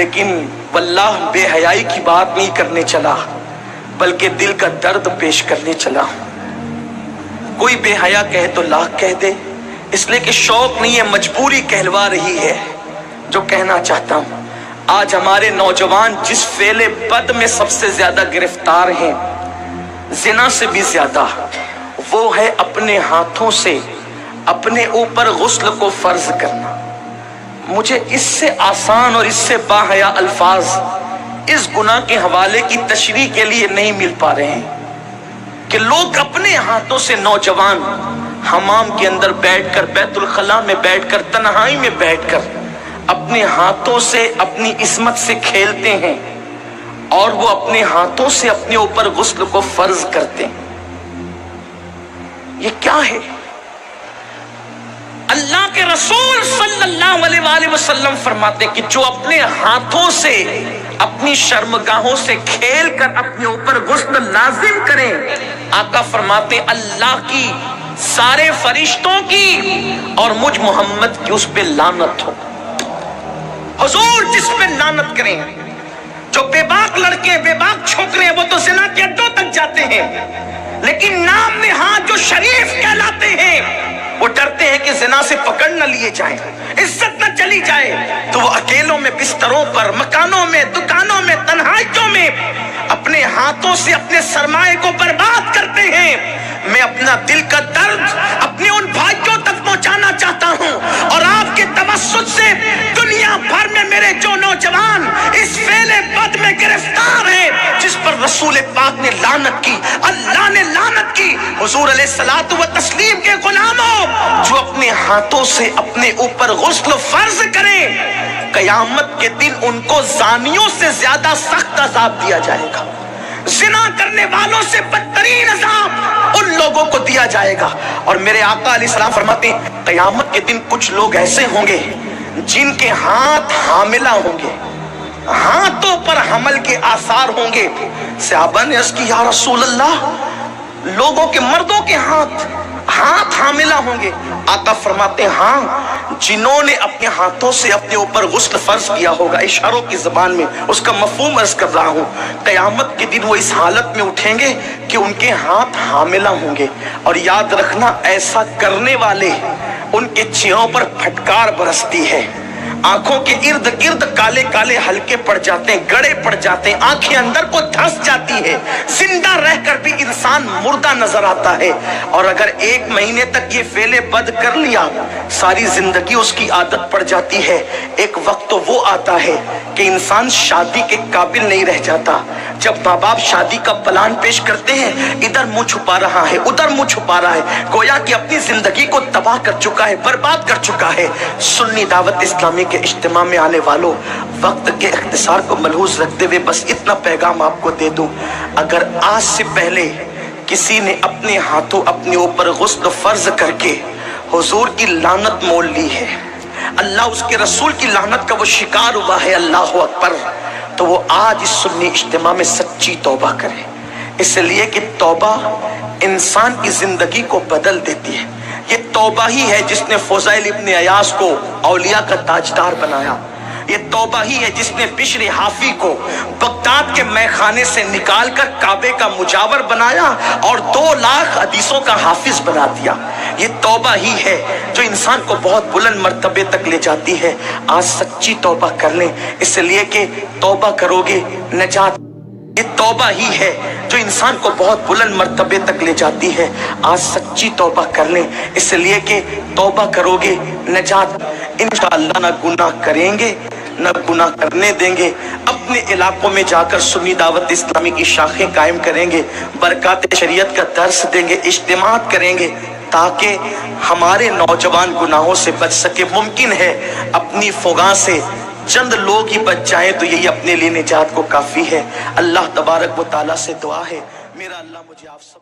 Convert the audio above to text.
लेकिन वल्लाह बे हयाई की बात नहीं करने चला, बल्कि दिल का दर्द पेश करने चला। कोई बेहया कहे तो लाख कह दे, इसलिए कि शौक नहीं है, मजबूरी कहलवा रही है। जो कहना चाहता हूं, आज हमारे नौजवान जिस फेले बद में सबसे ज्यादा गिरफ्तार हैं, जिना से भी ज्यादा, वो है अपने हाथों से अपने ऊपर गुस्ल को फर्ज करना। मुझे इससे आसान और इससे बाहया अल्फाज इस गुनाह के हवाले की तशरीह के लिए नहीं मिल पा रहे हैं कि लोग अपने हाथों से, नौजवान हमाम के अंदर बैठकर, बैतुल खला में बैठकर, तन्हाई में बैठकर अपने हाथों से अपनी इस्मत से खेलते हैं और वो अपने हाथों से अपने ऊपर गुस्ल को फर्ज करते हैं। ये क्या है? अल्लाह के रसूल सल्लल्लाहु अलैहि वसल्लम फरमाते कि जो अपने हाथों से अपनी शर्मगाहों से खेल कर अपने ऊपर गुस्ल लाजिम करें, आका फरमाते अल्लाह की, सारे फरिश्तों की और मुझ मोहम्मद की उस पे लानत हो। हुजूर जिस पे लानत करें, जो बेबाक लड़के, बेबाक छोकरे, वो तो जिना के अड्डों तक जाते हैं, लेकिन नाम में हाथ जो शरीफ कहलाते हैं, वो डरते हैं कि जिना से पकड़ न लिए जाए, इज्जत न चली जाए, तो वो अकेलों में, बिस्तरों पर, मकानों में, दुकानों में, तन्हाइयों में अपने हाथों से अपने सरमाए को बर्बाद करते हैं। मैं अपना दिल का दर्द अपने उन भाइयों तक पहुंचाना चाहता हूं और आपके तवस्सुत से दुनिया भर में मेरे जो नौजवान इस फेले बद में गिरफ्तार हैं, जिस पर रसूल पाक ने लानत की, अल्लाह ने लानत की, हुजूर अलैहिस्सलातु व तस्लीम के गुलामों, जो अपने हाथों से अपने ऊपर गुस्ल फर्ज करें, कयामत के दिन उनको जानियों से ज्यादा सख्त अजाब दिया जाएगा। जिना करने वालों से बदतरीन अजाब उन लोगों को दिया जाएगा। और मेरे आका अलैहिस्सलाम फरमाते हैं, कयामत के दिन कुछ लोग ऐसे होंगे जिनके हाथ हामिला होंगे, हाथों पर हमल के आसार होंगे। सहाबा ने अर्ज़ की, या रसूल अल्लाह, लोगों के, मर्दों के हाथ हामिला होंगे? आका फरमाते हैं, हाँ, जिन्होंने अपने हाथों से अपने ऊपर गुस्ल फर्ज किया होगा। इशारों की जबान में उसका मफहूम अर्ज कर रहा हूं। कयामत के दिन वो इस हालत में उठेंगे कि उनके हाथ हामिला होंगे। और याद रखना, ऐसा करने वाले, उनके चेहरों पर फटकार बरसती है, आंखों के इर्द गिर्द काले काले हल्के पड़ जाते हैं, गड़े पड़ जाते हैं, आंखें अंदर को धंस जाती है, जिंदा रहकर भी इंसान मुर्दा नजर आता है। और अगर 1 महीने तक ये फेले बद कर लिया, सारी जिंदगी उसकी आदत पड़ जाती है। एक वक्त तो वो आता है कि इंसान शादी के काबिल नहीं रह जाता। जब माँ बाप शादी का प्लान पेश करते हैं, इधर मुंह छुपा रहा है, उधर मुंह छुपा रहा है, गोया कि अपनी जिंदगी को तबाह कर चुका है, बर्बाद कर चुका है। सुन्नी दावत इस्लामी के इज्तिमा में आने वालों, वक्त के इख्तिसार को मलहूज रखते हुए बस इतना पैगाम आपको दे दूं, अगर आज से पहले किसी ने अपने हाथों अपने ऊपर गुस्ल फर्ज करके हुजूर की लानत मोल ली है, अल्लाह उसके रसूल की लानत का वो शिकार हुआ है, अल्लाह अकबर, तो वो आज इस सुन्नी इज्तिमा में सच्ची तौबा करे। इसलिए कि तौबा इंसान की जिंदगी को बदल देती है। ये तौबा ही है जिसने फुज़ैल इब्न अयास को औलिया का ताजदार बनाया। ये तौबा ही है जिसने बिश्र हाफी को बगदाद के मैखाने से निकालकर काबे का मुजावर बनाया और 2 लाख हदीसों का हाफिज बना दिया। ये तौबा ही है जो इंसान को बहुत बुलंद मर्तबे तक ले जाती है। आज सच्ची तौबा कर लें, इसलिए कि तौबा करोगे नजात। ये तौबा ही है जो इंसान को बहुत बुलंद मर्तबे तक ले जाती है। आज सच्ची तौबा कर लें, इसलिए कि तौबा करोगे नजात। इंशाअल्लाह ना गुनाह करेंगे, न गुनाह करने देंगे। अपने इलाकों में जाकर सुन्नी दावत इस्लामी की शाखें कायम करेंगे, बरकात शरीयत का दर्स देंगे, इज्तिमात करेंगे, ताकि हमारे नौजवान गुनाहों से बच सके। मुमकिन है अपनी फुगा से चंद लोग ही बच जाएं तो यही अपने लिए निजात को काफी है। अल्लाह तबारक व तआला से दुआ है, मेरा अल्लाह मुझे आप सब